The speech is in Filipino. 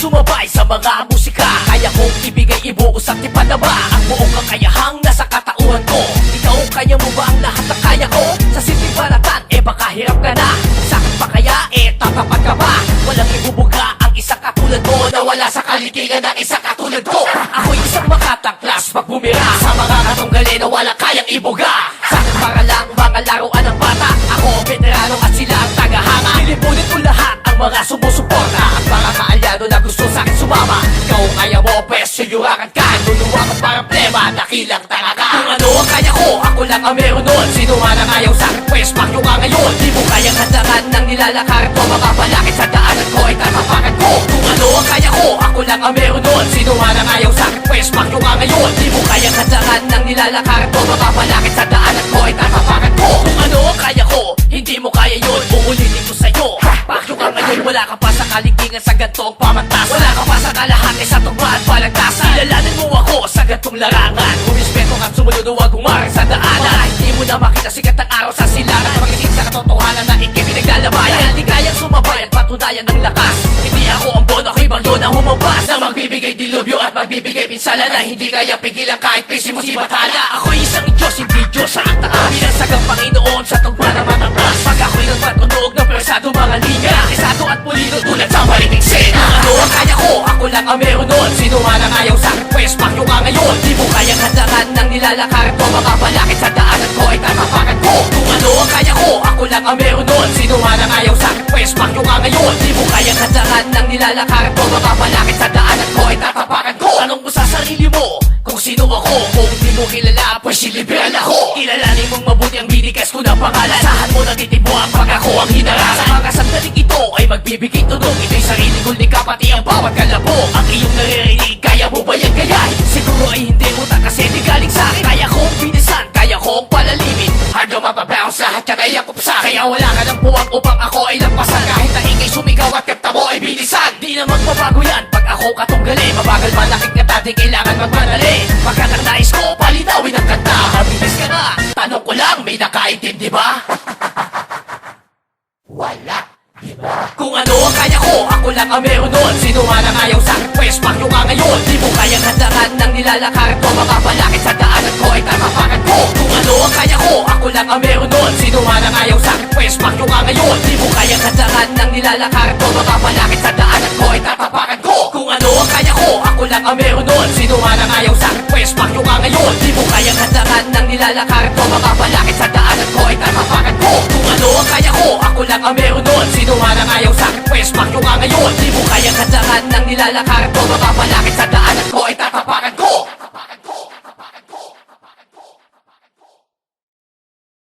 sumabay sa mga musika. Kaya kong ibigay ibuos at ipadama ang buong kakayahang nasa katauhan ko. Ikaw, kaya mo ba ang lahat na kaya ko? Sa simpleng balatan, baka hirap ka na. Sakit pa kaya, tatapat ka ba? Walang ibubuga ang isang katulad mo na wala sa kalitingan ng isang katulad ko. Ako'y isang makatangklas pag bumira sa mga katunggali na wala kayang ibuga. Sa akin para lang mga laruan ng bata. Ako ang veterano at sila ang tagahanga. Nilipunin ko lahat ang mga sumusuporta at mga kaalyado na gusto sa akin sumama. Ikaw kaya mo, pwes, siyurakan ka. Luluwa ka parang plema, dakilang tanga ka. Kung ano ang kaya ko, ako lang ang meron nun. Sino man ang ayaw sa akin, pwes, pakyo ka ngayon. Di mo kayang handangan ng nilalakaran ko. Mga palakit sa daanan ko ay tatapakan ko. Kung ano ang kaya ko, ako lang ang meron nun. Sino man ang ayaw sa akin, pwes, pakyo ka ngayon. Di mo kayang handangan ng nilalakaran ko. Mga palakit sa daanan ko ay tatapakan ko. Kung ano ang kaya ko, hindi mo kaya yun. Uulitin ko sa'yo, pakyo ka ngayon. Wala ka pa sa kaligtingan sa gantong pamantasan. Wala ka pa sa kalahati sa tugmaan palagtasan. Kilalanin mo ako sa gantong larangan. Kumispeto ka't sumunod o wag umarang sa daanan. Hindi mo na makita sikat ang araw sa silangan. Magiting sa katotohanan na ikipinaglalabayan. Kaya di kayang sumabay at patunayan ng lakas. Hindi ako ang bono, ako'y bagyo na humabas. Na magbibigay dilubyo at magbibigay pinsala na hindi kaya pigilan kahit pisi mo si Batala. Ako'y isang Diyos, hindi Diyos sa itaas. Binansagang Panginoon sa tugma na matatas. Pag ako'y nagpatunog ng persado mga linya, kisado at pulido tulad sa mariming sena. Ano ang kaya ko, ako lang ang meron nun. Sino man ang ayaw sa akin, pwes, pakyo ka ngayon. Di mo kayang handangan ng nilalakaran ko. Mga palakit sa daanan ko ay tatapakan ko. Kung ano ang kaya ko, ako lang ang meron nun. Sino man ang ayaw sa akin, pwes, pakyo ka ngayon. Di mo kayang handangan ng nilalakaran ko. Mga palakit sa daanan ko ay tatapakan ko. Tanong mo sa sarili mo kung sino ako. Kung di mo kilala, pwes liberal ako. Kilalanin mong mabuti ang binigas ko na pangalan. Saan mo natitibuan pag ako ang hinarangan. Sa mga sandaling ito ay magbibigay tunog. Ito'y sarili ko ni kapati ang bawat kalabog. Ang iyong naririnig, kaya mo ba yan gayahin? Siguro ay hindi utak kasi di galing sa'kin. Kaya kong binisan, kaya kong palalimin. Hard na mapabounce lahat yan ay akop sa'kin. Kaya wala ka ng puwang upang ako ay lampasan. Kahit na ingay sumigaw at kanta mo ay bilisan. Di na magbabago yan pag ako katunggali. Mabagal man nakik na tati, kailangan magmadali. Pagkatang nais ko, palitawin ang kanta. Mabilis ka nga, tanong ko lang, may nakaintindi ba? Wala. Kung ano ang kaya ko, ako lang ang meron nun. Sino man ang ayaw sa akin, pwes, pakyo ka ngayon. Di mo kayang handangan ng nilalakaran ko. Mga palakit sa daanan ko ay tatapakan ko. Kung ano ang kaya ko, ako lang ang meron nun. Sino man ang ayaw sa akin, pwes, pakyo ka ngayon. Di mo kayang handangan ng nilalakaran ko. Mga palakit sa daanan ko ay tatapakan ko. Kung ano ang kaya ko, ako lang ang meron nun. Sino man ang ayaw sa akin, pwes, pakyo ka ngayon. Di mo kayang handangan ng nilalakaran ko. Mga palakit sa daanan ko ay tatapakan ko. Kung ano ang kaya ko, ako lang ang meron nun. Sino man ang ayaw sa akin, pwes, pakyo ka ngayon. Di mo kayang handangan ng nilalakaran ko. Mga palakit sa daanan ko ay tatapakan ko.